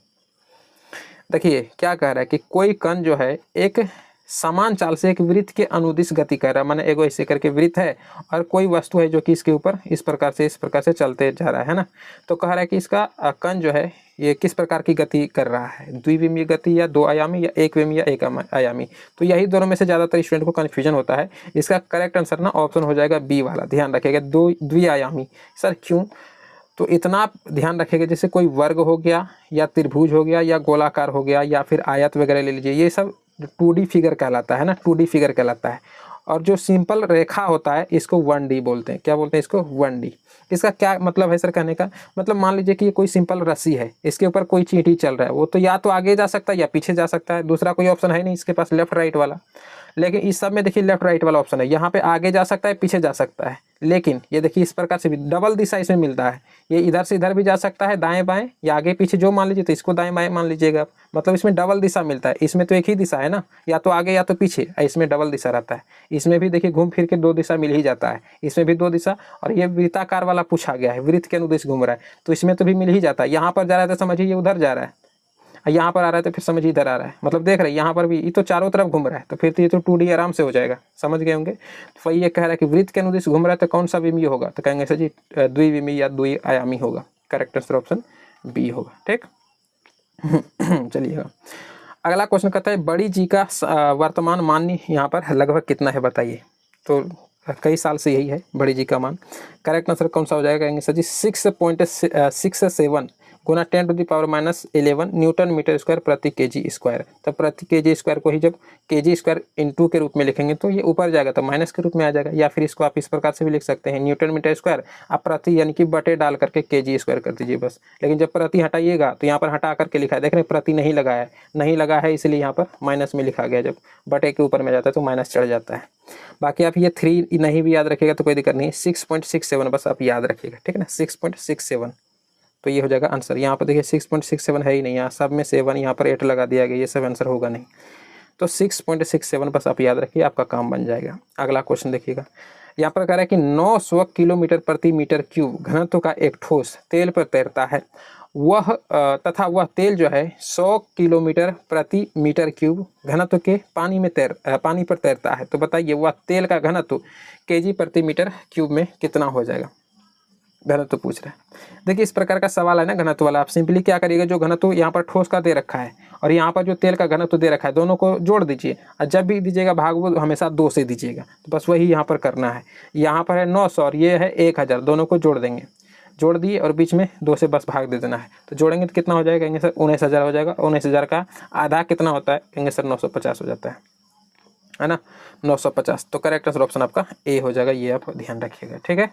[SPEAKER 1] देखिए क्या कह रहा है कि कोई कण जो है एक समान चाल से एक वृत्त के अनुदिश गति कर रहा है, माने एगो ऐसे करके वृत्त है और कोई वस्तु है जो कि इसके ऊपर इस प्रकार से चलते जा रहा है ना। तो कह रहा है कि इसका कण जो है ये किस प्रकार की गति कर रहा है, द्विविमीय गति या दो आयामी या एक विमीय या एक आयामी। तो यही दोनों में से ज़्यादातर स्टूडेंट को कन्फ्यूजन होता है। इसका करेक्ट आंसर ना ऑप्शन हो जाएगा बी वाला। ध्यान रखिएगा, द्विआयामी। सर क्यों? तो इतना ध्यान रखिएगा, जैसे कोई वर्ग हो गया या त्रिभुज हो गया या गोलाकार हो गया या फिर आयत वगैरह ले लीजिए, ये सब 2D फिगर कहलाता है ना, 2D फिगर कहलाता है। और जो सिंपल रेखा होता है इसको 1D बोलते हैं। क्या बोलते हैं इसको? 1D। इसका क्या मतलब है सर कहने का? मतलब मान लीजिए कि ये कोई सिंपल रस्सी है, इसके ऊपर कोई चींटी चल रहा है, वो तो या तो आगे जा सकता है या पीछे जा सकता है, दूसरा कोई ऑप्शन है नहीं इसके पास लेफ्ट राइट वाला। लेकिन इस सब में देखिए लेफ्ट राइट वाला ऑप्शन है, यहाँ पे आगे जा सकता है पीछे जा सकता है। लेकिन ये देखिए इस प्रकार से भी डबल दिशा इसमें मिलता है, ये इधर से इधर भी जा सकता है, दाएं बाएं या आगे पीछे जो मान लीजिए, तो इसको दाएं बाएं मान लीजिएगा आप। मतलब इसमें डबल दिशा मिलता है। इसमें तो एक ही दिशा है ना, या तो आगे या तो पीछे, इसमें डबल दिशा रहता है। इसमें भी देखिए घूम फिर के दो दिशा मिल ही जाता है, इसमें भी दो दिशा। और ये वृत्ताकार वाला पूछा गया है, वृत्त के अनुदिश घूम रहा है, तो इसमें तो भी मिल ही जाता है। यहाँ पर जा रहा है तो समझिए ये उधर जा रहा है, यहाँ पर आ रहा है तो फिर समझिए इधर आ रहा है। मतलब देख रहे हैं यहाँ पर भी ये तो चारों तरफ घूम रहा है, तो फिर तो ये तो 2D आराम से हो जाएगा। समझ गए होंगे। तो वही ये कह रहा है कि वृत्त के अनुदिश घूम रहा है तो कौन सा विमीय होगा, तो कहेंगे सर जी द्विविमीय या द्विआयामी होगा। करेक्ट आंसर ऑप्शन बी होगा। ठीक चलिएगा, अगला क्वेश्चन कहता है बड़ी जी का वर्तमान मान यहाँ पर लगभग कितना है बताइए। तो कई साल से यही है बड़ी जी का मान। करेक्ट आंसर कौन सा हो जाएगा? कहेंगे सर जी 6.67 गुना 10⁻11 न्यूटन मीटर स्क्वायर प्रति केजी स्क्वायर। तो प्रति केजी स्क्वायर को ही जब केजी स्क्वायर इंटू के रूप में लिखेंगे तो ये ऊपर जाएगा तो माइनस के रूप में आ जाएगा, या फिर इसको आप इस प्रकार से भी लिख सकते हैं न्यूटन मीटर स्क्वायर, आप प्रति यानी कि बटे डाल करके केजी स्क्वायर कर दीजिए बस। लेकिन जब प्रति हटाइएगा तो यहाँ पर हटा करके लिखा है, देख रहे हैं प्रति नहीं लगा है, नहीं लगा है इसलिए यहाँ पर माइनस में लिखा गया। जब बटे के ऊपर में जाता है तो माइनस चढ़ जाता है। बाकी आप ये 3 नहीं भी याद रखिएगा तो कोई दिक्कत नहीं है, 6.67 बस आप याद रखिएगा। ठीक है ना, 6.67 तो ये हो जाएगा आंसर। यहाँ पर देखिए 6.67 है ही नहीं, यहाँ सब में 7, यहाँ पर 8 लगा दिया गया, ये सब आंसर होगा नहीं। तो 6.67 बस आप याद रखिए, आपका काम बन जाएगा। अगला क्वेश्चन देखिएगा, यहाँ पर कह रहा है कि 900 किलोमीटर प्रति मीटर क्यूब घनत्व का एक ठोस तेल पर तैरता है, वह तथा वह तेल जो है 100 किलोमीटर प्रति मीटर क्यूब घनत्व के पानी पर तैरता है। तो बताइए वह तेल का घनत्व केजी प्रति मीटर क्यूब में कितना हो जाएगा? घनत्व पूछ रहा है। देखिए इस प्रकार का सवाल है ना घनत्व वाला, आप सिंपली क्या करिएगा, जो घनत्व यहाँ पर ठोस का दे रखा है और यहाँ पर जो तेल का घनत्व दे रखा है, दोनों को जोड़ दीजिए और जब भी दीजिएगा भागफल हमेशा 2 से दीजिएगा। तो बस वही यहाँ पर करना है। यहाँ पर है 900 और ये है 1000, दोनों को जोड़ देंगे, जोड़ दिए और बीच में 2 से बस भाग दे देना है। तो जोड़ेंगे तो कितना हो जाएगा? कहेंगे सर 19000 हो जाएगा। 19000 का आधा कितना होता है? कहेंगे सर 950 हो जाता है ना, 950। तो करेक्ट आंसर ऑप्शन आपका ए हो जाएगा, ये आप ध्यान रखिएगा। ठीक है,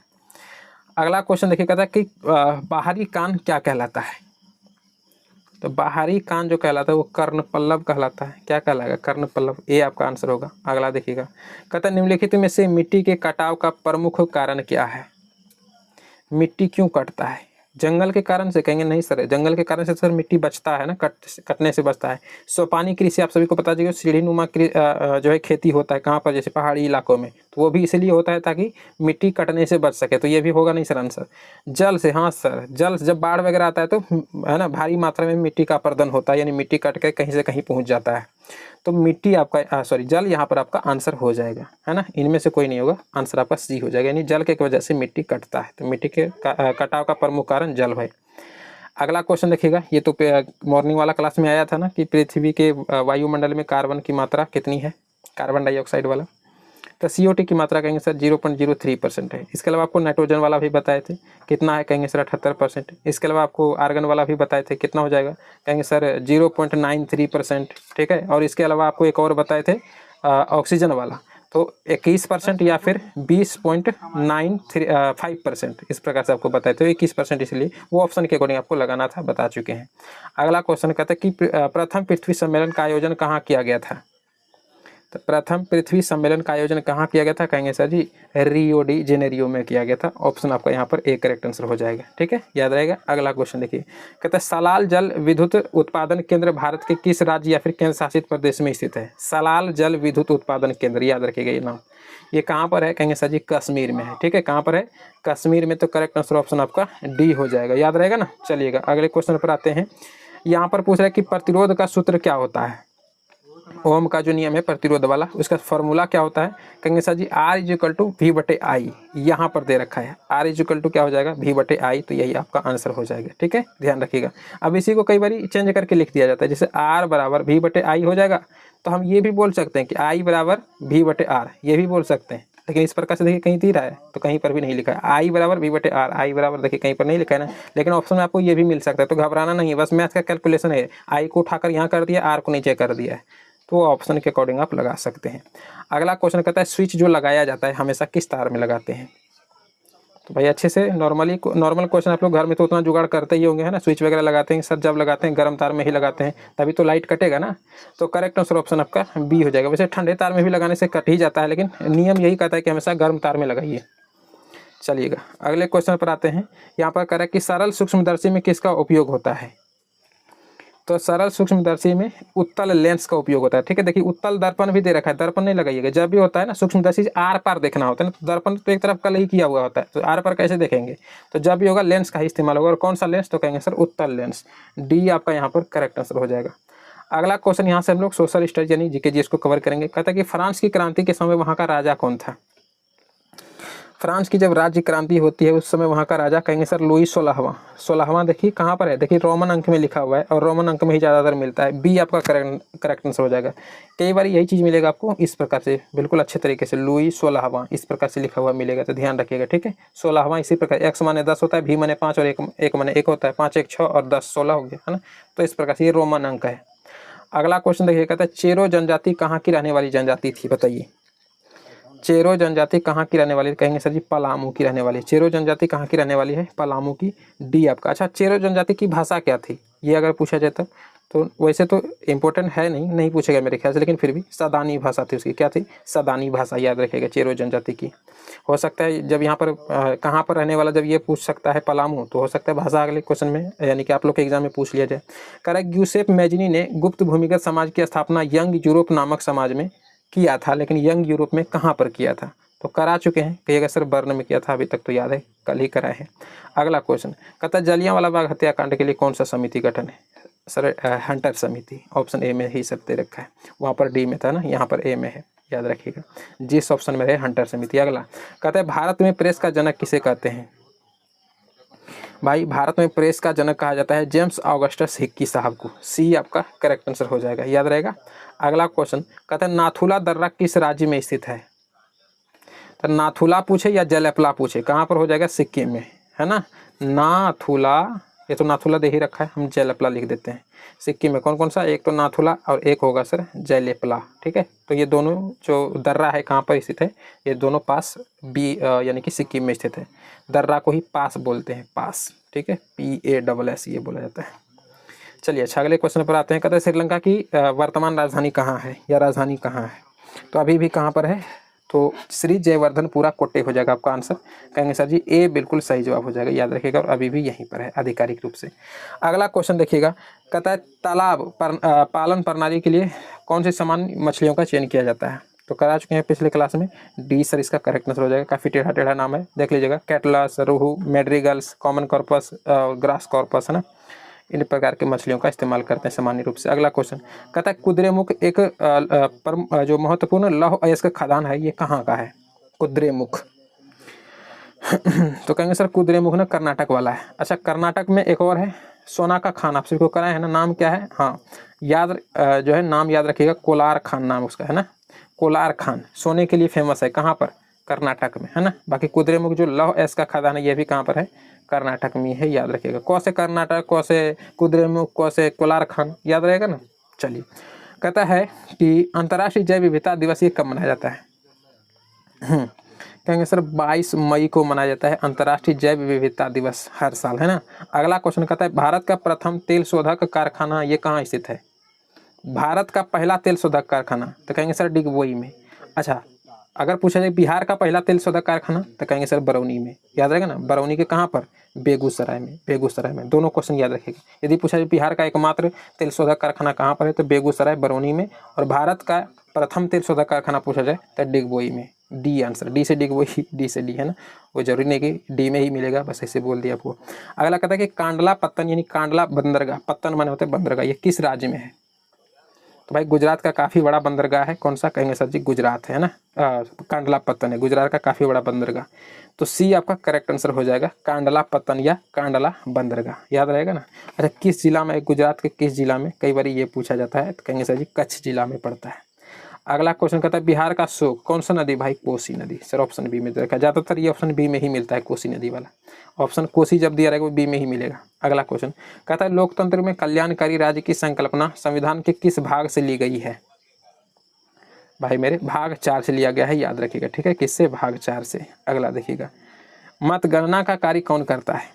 [SPEAKER 1] अगला क्वेश्चन देखिएगा था कि बाहरी कान क्या कहलाता है। तो बाहरी कान जो कहलाता है वो कर्णपल्लव कहलाता है। क्या कहलाएगा? कर्णपल्लव। ए आपका आंसर होगा। अगला देखिएगा, कहता है निम्नलिखित में से मिट्टी के कटाव का प्रमुख कारण क्या है? मिट्टी क्यों कटता है? जंगल के कारण से? कहेंगे नहीं सर, जंगल के कारण से सर मिट्टी बचता है ना, कटने से बचता है। सोपानी कृषि आप सभी को पता चाहिए, सीढ़ी नुमा जो है खेती होता है कहाँ पर? जैसे पहाड़ी इलाकों में, तो वो भी इसलिए होता है ताकि मिट्टी कटने से बच सके। तो ये भी होगा नहीं सर आंसर। जल से, हाँ सर, जल जब बाढ़ वगैरह आता है तो है ना भारी मात्रा में मिट्टी का अपरदन होता है, यानी मिट्टी कट के कहीं से कहीं पहुँच जाता है। तो मिट्टी आपका सॉरी जल यहाँ पर आपका आंसर हो जाएगा, है ना, इनमें से कोई नहीं होगा, आंसर आपका सी हो जाएगा, यानी जल के वजह से मिट्टी कटता है। तो मिट्टी के कटाव का प्रमुख कारण जल है। अगला क्वेश्चन देखिएगा, ये तो मॉर्निंग वाला क्लास में आया था ना कि पृथ्वी के वायुमंडल में कार्बन की मात्रा कितनी है, कार्बन डाइऑक्साइड वाला। तो CO2 की मात्रा कहेंगे सर 0.03% है। इसके अलावा आपको नाइट्रोजन वाला भी बताए थे, कितना है, कहेंगे सर 78%। इसके अलावा आपको आर्गन वाला भी बताए थे, कितना हो जाएगा, कहेंगे सर 0.93%, ठीक है। और इसके अलावा आपको एक और बताए थे ऑक्सीजन वाला, तो 21% या फिर 20.95%, इस प्रकार से आपको बताए थे। 21% इसलिए वो ऑप्शन के अकॉर्डिंग आपको लगाना था, बता चुके हैं। अगला क्वेश्चन कहता है कि प्रथम पृथ्वी सम्मेलन का आयोजन कहाँ किया गया था। तो प्रथम पृथ्वी सम्मेलन का आयोजन कहाँ किया गया था, कहेंगे सर जी रियो डी जेनेरियो में किया गया था। ऑप्शन आपका यहाँ पर ए करेक्ट आंसर हो जाएगा, ठीक है, याद रहेगा। अगला क्वेश्चन देखिए, कहता है सलाल जल विद्युत उत्पादन केंद्र भारत के किस राज्य या फिर केंद्र शासित प्रदेश में स्थित है। सलाल जल विद्युत उत्पादन केंद्र, याद रखिएगा ये नाम। ये कहाँ पर है, कहेंगे सर जी कश्मीर में है, ठीक है। कहाँ पर है, कश्मीर में। तो करेक्ट आंसर ऑप्शन आपका डी हो जाएगा, याद रहेगा ना। चलिएगा अगले क्वेश्चन पर आते हैं। यहाँ पर पूछ रहा है कि प्रतिरोध का सूत्र क्या होता है। ओम का जो नियम है प्रतिरोध वाला, उसका फॉर्मूला क्या होता है, कहेंगे सर जी R=V/I। यहाँ पर दे रखा है R= क्या हो जाएगा, V/I। तो यही आपका आंसर हो जाएगा, ठीक है, ध्यान रखिएगा। अब इसी को कई बार चेंज करके लिख दिया जाता है, जैसे R = V/I हो जाएगा। तो हम ये भी बोल सकते हैं कि I = V/R, ये भी बोल सकते हैं। लेकिन इस प्रकार से देखिए कहीं दे रहा है तो कहीं पर भी नहीं लिखा है I = V/R, I बराबर देखिए कहीं पर नहीं लिखा है ना। लेकिन ऑप्शन में आपको ये भी मिल सकता है, तो घबराना नहीं है, बस मैथ का कैलकुलेशन है। I को उठाकर यहाँ कर दिया, R को नीचे कर दिया है, तो ऑप्शन के अकॉर्डिंग आप लगा सकते हैं। अगला क्वेश्चन कहता है स्विच जो लगाया जाता है हमेशा किस तार में लगाते हैं। तो भाई अच्छे से नॉर्मल क्वेश्चन आप लोग घर में तो उतना जुगाड़ करते ही होंगे, है ना। स्विच वगैरह लगाते हैं सर, जब लगाते हैं गर्म तार में ही लगाते हैं, तभी तो लाइट कटेगा ना। तो करेक्ट आंसर ऑप्शन आपका बी हो जाएगा। वैसे ठंडे तार में भी लगाने से कट ही जाता है, लेकिन नियम यही कहता है कि हमेशा गर्म तार में लगाइए। चलिएगा अगले क्वेश्चन पर आते हैं। यहाँ पर कह रहा है कि सरल सूक्ष्मदर्शी में किसका उपयोग होता है। तो सरल सूक्ष्मदर्शी में उत्तल लेंस का उपयोग होता है, ठीक है। देखिए उत्तल दर्पण भी दे रखा है, दर्पण नहीं लगाइएगा। जब भी होता है ना सूक्ष्मदर्शी आर पार देखना होता है ना, तो दर्पण तो एक तरफ कल ही किया हुआ होता है, तो आर पार कैसे देखेंगे। तो जब भी होगा लेंस का ही इस्तेमाल होगा। और कौन सा लेंस, तो कहेंगे सर उत्तल लेंस। डी आपका यहाँ पर करेक्ट आंसर हो जाएगा। अगला क्वेश्चन यहाँ से हम लोग सोशल स्टडीज यानी जीके जी इसको कवर करेंगे। कहता है कि फ्रांस की क्रांति के समय वहाँ का राजा कौन था। फ्रांस की जब राज्य क्रांति होती है उस समय वहाँ का राजा, कहेंगे सर लुई 16वां। देखिए कहाँ पर है, देखिए रोमन अंक में लिखा हुआ है, और रोमन अंक में ही ज़्यादातर मिलता है। बी आपका करेक्ट आंसर हो जाएगा। कई बार यही चीज़ मिलेगा आपको इस प्रकार से, बिल्कुल अच्छे तरीके से, लुई 16वां इस प्रकार से लिखा हुआ मिलेगा, तो ध्यान रखिएगा, ठीक है। 16वां इसी प्रकार, x माने 10 होता है, v माने 5 और 1 माने 1 होता है। 5 1 6 और 10 16 हो गया, है ना। तो इस प्रकार से ये रोमन अंक है। अगला क्वेश्चन देखिए, कहता है चेरो जनजाति कहाँ की रहने वाली जनजाति थी, बताइए। चेरो जनजाति कहाँ की रहने वाली है, कहेंगे सर जी पलामू की रहने वाली है। चेरो जनजाति कहाँ की रहने वाली है, पलामू की। डी आपका। अच्छा चेरो जनजाति की भाषा क्या थी, ये अगर पूछा जाए तब, तो वैसे तो इम्पोर्टेंट है नहीं पूछेगा मेरे ख्याल से, लेकिन फिर भी सदानी भाषा थी उसकी। क्या थी, सदानी भाषा, याद रखिएगा चेरो जनजाति की। हो सकता है जब यहाँ पर कहाँ पर रहने वाला जब ये पूछ सकता है पलामू, तो हो सकता है भाषा अगले क्वेश्चन में यानी कि आप लोग के एग्जाम में पूछ लिया जाए। करेक्ट, यूसेफ मैजनी ने गुप्त भूमिगत समाज की स्थापना यंग यूरोप नामक समाज में किया था, लेकिन यंग यूरोप में कहाँ पर किया था। तो करा चुके हैं, कहिएगा सर बर्न में किया था, अभी तक तो याद है कल ही कराए हैं। अगला क्वेश्चन कहता है जलियांवाला बाग हत्याकांड के लिए कौन सा समिति गठन है। सर हंटर समिति, ऑप्शन ए में ही सब दे रखा है, वहाँ पर डी में था ना, यहाँ पर ए में है, याद रखिएगा। जिस ऑप्शन में है हंटर समिति। अगला कहता है भारत में प्रेस का जनक किसे कहते हैं। भाई भारत में प्रेस का जनक कहा जाता है जेम्स ऑगस्टस हिक्की साहब को। सी आपका करेक्ट आंसर हो जाएगा, याद रहेगा। अगला क्वेश्चन कहता है नाथुला दर्रा किस राज्य में स्थित है। तो नाथुला पूछे या जलैपला पूछे, कहाँ पर हो जाएगा, सिक्किम में, है ना। नाथुला, ये तो नाथुला दे ही रखा है, हम जलैपला लिख देते हैं। सिक्किम में कौन कौन सा, एक तो नाथुला और एक होगा सर जलैपला, ठीक है। तो ये दोनों जो दर्रा है कहाँ पर स्थित है, ये दोनों पास बी यानी कि सिक्किम में स्थित है। दर्रा को ही पास बोलते हैं, पास, ठीक है, PASS ये बोला जाता है। चलिए अच्छा अगले क्वेश्चन पर आते हैं। कहते हैं श्रीलंका की वर्तमान राजधानी कहाँ है, या राजधानी कहाँ है। तो अभी भी कहाँ पर है, तो श्री जयवर्धनपुरा कोटे हो जाएगा आपका आंसर। कहेंगे सर जी ए बिल्कुल सही जवाब हो जाएगा, याद रखिएगा। और अभी भी यहीं पर है आधिकारिक रूप से। अगला क्वेश्चन देखिएगा, कहता है तालाब पालन प्रणाली के लिए कौन सी सामान्य मछलियों का चयन किया जाता है। तो करा चुके हैं पिछले क्लास में। डी सर इसका करेक्ट आंसर हो जाएगा। काफ़ी टेढ़ा टेढ़ा नाम है, देख लीजिएगा। कैटलस, रोहू, मैड्रिगल्स, कॉमन कॉर्पस और ग्रास कॉर्पस, है ना, इन प्रकार की मछलियों का इस्तेमाल करते हैं सामान्य रूप से। अगला क्वेश्चन कहता है कुद्रेमुख एक जो महत्वपूर्ण लौह अयस्क खदान है, ये कहाँ का है? कुद्रेमुख तो कहेंगे सर कुद्रेमुख ना कर्नाटक वाला है। अच्छा, कर्नाटक में एक और है सोना का खान, आप सभी को कराए है ना, नाम क्या है? हाँ याद जो है नाम याद रखिएगा, कोलार खान नाम उसका है ना। कोलार खान सोने के लिए फेमस है, कहाँ पर? कर्नाटक में, है ना। बाकी कुद्रेमुख जो लौह अयस्क का खदान है, ये भी कहाँ पर है? कर्नाटक में है, याद रखिएगा। कौन से कर्नाटक, कौन से कुद्रेमुख, कौन से कोलार खान, याद रहेगा ना। चलिए, कहता है कि अंतर्राष्ट्रीय जैव विविधता दिवस ये कब मनाया जाता है? कहेंगे सर 22 मई को मनाया जाता है अंतर्राष्ट्रीय जैव विविधता दिवस, हर साल, है ना। अगला क्वेश्चन कहता है भारत का प्रथम तेल शोधक कारखाना ये कहाँ स्थित है? भारत का पहला तेल शोधक कारखाना, तो कहेंगे सर डिगबोई में। अच्छा, अगर पूछा जाए बिहार का पहला तेल शोधक कारखाना, तो कहेंगे सर बरौनी में, याद रहेगा ना। बरौनी के कहाँ पर? बेगूसराय में, बेगूसराय में। दोनों क्वेश्चन याद रखिएगा। यदि पूछा जाए बिहार का एकमात्र तेल शोधक कारखाना कहाँ पर है, तो बेगूसराय, बरौनी में। और भारत का प्रथम तेल शोधक कारखाना पूछा जाए तो डिगबोई में। डी आंसर, डी से डिगबोई, डी से डी, है ना। वो जरूरी नहीं कि डी में ही मिलेगा, बस ऐसे बोल दिया आपको। अगला कहता है कि कांडला पत्तन यानी कांडला बंदरगाह, पत्तन माने होते हैं बंदरगाह, ये किस राज्य में है? तो भाई गुजरात का काफ़ी बड़ा बंदरगाह है। कौन सा? कहेंगे सर जी गुजरात है ना। कांडला पत्तन है गुजरात का काफ़ी बड़ा बंदरगाह। तो सी आपका करेक्ट आंसर हो जाएगा, कांडला पत्तन या कांडला बंदरगाह, याद रहेगा ना। अच्छा, किस जिला में? गुजरात के किस जिला में? कई बार ये पूछा जाता है, तो कहेंगे सर जी कच्छ जिला में पड़ता है। अगला क्वेश्चन कहता है बिहार का शोक कौन सा नदी? भाई कोसी नदी। सर ऑप्शन बी में देखा, ज़्यादातर ये ऑप्शन बी में ही मिलता है, कोसी नदी वाला ऑप्शन। कोसी जब दिया रहेगा वो बी में ही मिलेगा। अगला क्वेश्चन कहता है लोकतंत्र में कल्याणकारी राज्य की संकल्पना संविधान के किस भाग से ली गई है? भाई मेरे भाग 4 से लिया गया है, याद रखिएगा, ठीक है। किससे? भाग 4 से। अगला देखिएगा, मतगणना का कार्य कौन करता है?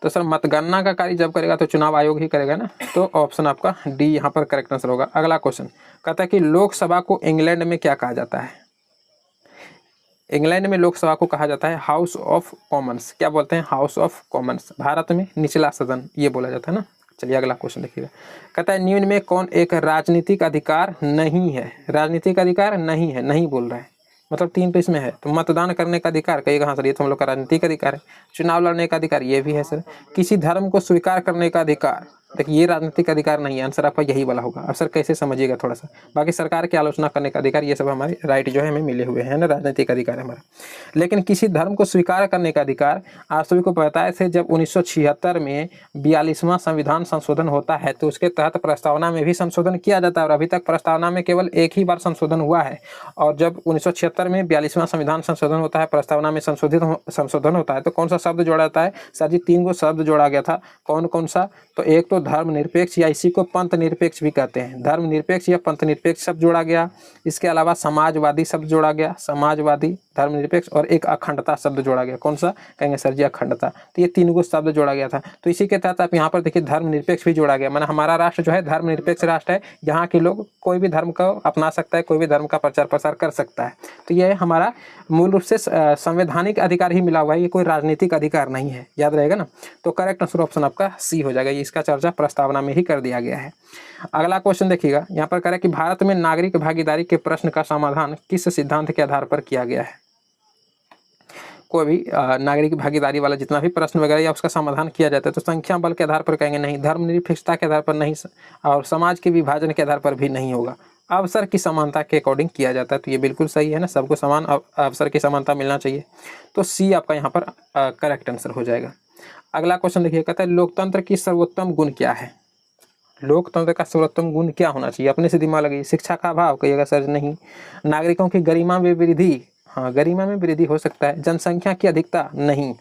[SPEAKER 1] तो सर मतगणना का कार्य जब करेगा तो चुनाव आयोग ही करेगा ना। तो ऑप्शन आपका डी यहाँ पर करेक्ट आंसर होगा। अगला क्वेश्चन कहता है कि लोकसभा को इंग्लैंड में क्या कहा जाता है? इंग्लैंड में लोकसभा को कहा जाता है हाउस ऑफ कॉमन्स। क्या बोलते हैं? House of Commons. भारत में निचला सदन ये बोला जाता है ना। चलिए अगला क्वेश्चन देखिएगा, कहता है निम्न में कौन एक राजनीतिक अधिकार नहीं है? राजनीतिक अधिकार नहीं है, नहीं बोल रहा है, मतलब 3 पे इसमें है। तो मतदान करने का अधिकार, कई कहाँ सर ये तो हम लोग का राजनीतिक अधिकार है। चुनाव लड़ने का अधिकार, ये भी है सर। किसी धर्म को स्वीकार करने का अधिकार, देखिए ये राजनीतिक अधिकार नहीं है, आंसर आपका यही वाला होगा। अब सर कैसे समझिएगा थोड़ा सा। बाकी सरकार की आलोचना करने का अधिकार, ये सब हमारे राइट जो है हमें मिले हुए हैं ना, राजनीतिक अधिकार है हमारा। लेकिन किसी धर्म को स्वीकार करने का अधिकार, आप सभी को पता है जब 1976 में 42वां संविधान संशोधन होता है तो उसके तहत प्रस्तावना में भी संशोधन किया जाता है, और अभी तक प्रस्तावना में केवल एक ही बार संशोधन हुआ है। और जब 1976 में 42वां संविधान संशोधन होता है, प्रस्तावना में संशोधन होता है, तो कौन सा शब्द जोड़ा जाता है? सर जी 3 गो शब्द जोड़ा गया था। कौन कौन सा? तो एक तो धर्मनिरपेक्ष, या इसी को पंथ निरपेक्ष भी कहते हैं। धर्मनिरपेक्ष या पंथ निरपेक्ष शब्द जोड़ा गया। इसके अलावा समाजवादी शब्द जोड़ा गया, समाजवादी, धर्मनिरपेक्ष, और एक अखंडता शब्द जोड़ा गया। कौन सा? कहेंगे सर जी अखंडता। तो ये 3 गो शब्द जोड़ा गया था। तो इसी के तहत आप यहाँ पर देखिए धर्मनिरपेक्ष भी जोड़ा गया, माना हमारा राष्ट्र जो है धर्मनिरपेक्ष राष्ट्र है। यहाँ के लोग कोई भी धर्म को अपना सकता है, कोई भी धर्म का प्रचार प्रसार कर सकता है। तो ये हमारा मूल रूप से संवैधानिक अधिकार ही मिला हुआ है, ये कोई राजनीतिक अधिकार नहीं है, याद रहेगा ना। तो करेक्ट आंसर ऑप्शन आपका सी हो जाएगा। इसका चर्चा प्रस्तावना में ही कर दिया गया है। अगला क्वेश्चन देखिएगा, यहाँ पर कह रहा है कि भारत में नागरिक भागीदारी के प्रश्न का समाधान किस सिद्धांत के आधार पर किया गया है? कोई भी नागरिक भागीदारी वाला जितना भी प्रश्न वगैरह या उसका समाधान किया जाता है तो संख्या बल के आधार पर कहेंगे नहीं, धर्मनिरपेक्षता के आधार पर नहीं, और समाज के विभाजन के आधार पर भी नहीं होगा, अवसर की समानता के अकॉर्डिंग किया जाता है। तो ये बिल्कुल सही है ना, सबको समान अवसर की समानता मिलना चाहिए। तो सी आपका यहाँ पर करेक्ट आंसर हो जाएगा। अगला क्वेश्चन देखिए, कहता है लोकतंत्र की सर्वोत्तम गुण क्या है? लोकतंत्र का सर्वोत्तम गुण क्या होना चाहिए? अपने से दिमाग लगाइए। शिक्षा का अभाव, कहिएगा सर नहीं। नागरिकों की गरिमा में वृद्धि, हाँ गरिमा में वृद्धि हो सकता है। जनसंख्या की अधिकता, नहीं।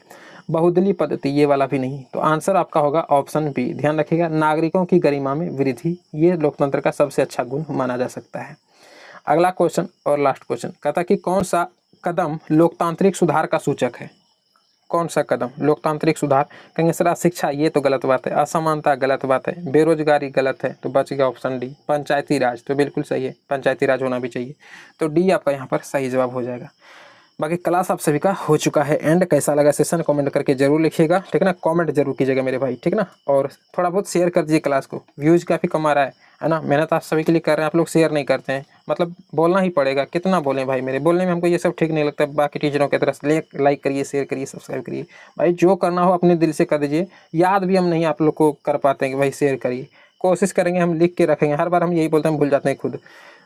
[SPEAKER 1] बहुदलीय पद्धति, ये वाला भी नहीं। तो आंसर आपका होगा ऑप्शन बी। ध्यान रखिएगा, नागरिकों की गरिमा में वृद्धि, ये लोकतंत्र का सबसे अच्छा गुण माना जा सकता है। अगला क्वेश्चन और लास्ट क्वेश्चन, कहता कि कौन सा कदम लोकतांत्रिक सुधार का सूचक है? कौन सा कदम लोकतांत्रिक सुधार? कहेंगे सर शिक्षा, ये तो गलत बात है। असमानता गलत बात है। बेरोजगारी गलत है। तो बच गया ऑप्शन डी। पंचायती राज, तो बिल्कुल सही है, पंचायती राज होना भी चाहिए। तो डी आपका यहाँ पर सही जवाब हो जाएगा। बाकी क्लास आप सभी का हो चुका है एंड। कैसा लगा सेशन कमेंट करके जरूर लिखिएगा, ठीक है ना। कमेंट जरूर कीजिएगा मेरे भाई, ठीक ना। और थोड़ा बहुत शेयर कर दीजिए क्लास को, व्यूज़ काफ़ी कम आ रहा है। है ना। मेहनत आप सभी के लिए कर रहे हैं, आप लोग शेयर नहीं करते हैं, मतलब बोलना ही पड़ेगा, कितना बोलें भाई, मेरे बोलने में हमको ये सब ठीक नहीं लगता। बाकी टीचरों की तरह से लाइक करिए, शेयर करिए, सब्सक्राइब करिए भाई, जो करना हो अपने दिल से कर दीजिए। याद भी हम नहीं आप लोग को कर पाते हैं कि भाई शेयर करिए, कोशिश करेंगे, हम लिख के रखेंगे। हर बार हम यही बोलते हैं, हम भूल जाते हैं खुद,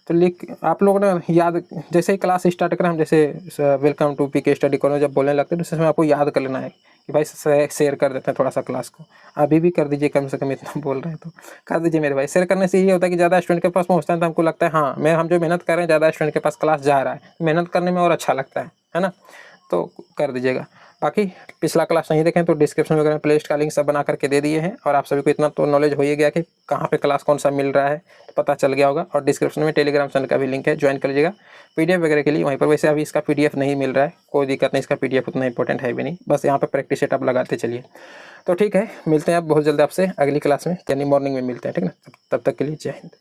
[SPEAKER 1] तो लिख आप लोग ना याद, जैसे ही क्लास स्टार्ट करें हम, जैसे welcome to PK study corner जब बोलने लगते हैं तो उसमें आपको याद कर लेना है कि भाई शेयर कर देते हैं थोड़ा सा क्लास को। अभी भी कर दीजिए, कम से कम इतना बोल रहे हैं तो कर दीजिए मेरे भाई। शेयर करने से ये होता है कि ज़्यादा स्टूडेंट के पास पहुँचता है तो हमको लगता है हाँ हम जो मेहनत कर रहे हैं ज़्यादा स्टूडेंट के पास क्लास जा रहा है, मेहनत करने में और अच्छा लगता है ना। तो कर दीजिएगा। बाकी पिछला क्लास नहीं देखें तो डिस्क्रिप्शन वगैरह में प्लेलिस्ट का लिंक सब बना करके दे दिए हैं, और आप सभी को इतना तो नॉलेज हो ही गया कि कहाँ पे क्लास कौन सा मिल रहा है, तो पता चल गया होगा। और डिस्क्रिप्शन में टेलीग्राम चैनल का भी लिंक है, ज्वाइन कर लीजिएगा पीडीएफ वगैरह के लिए वहीं पर। वैसे अभी इसका पीडीएफ नहीं मिल रहा है, कोई दिक्कत नहीं, इसका पीडीएफ उतना इंपॉर्टेंट है भी नहीं, बस यहाँ पर प्रैक्टिस सेटअप लगाते चलिए। तो ठीक है, मिलते हैं आप बहुत जल्द आपसे अगली क्लास में, यानी मॉर्निंग में मिलते हैं, ठीक ना। तब तक के लिए जय हिंद।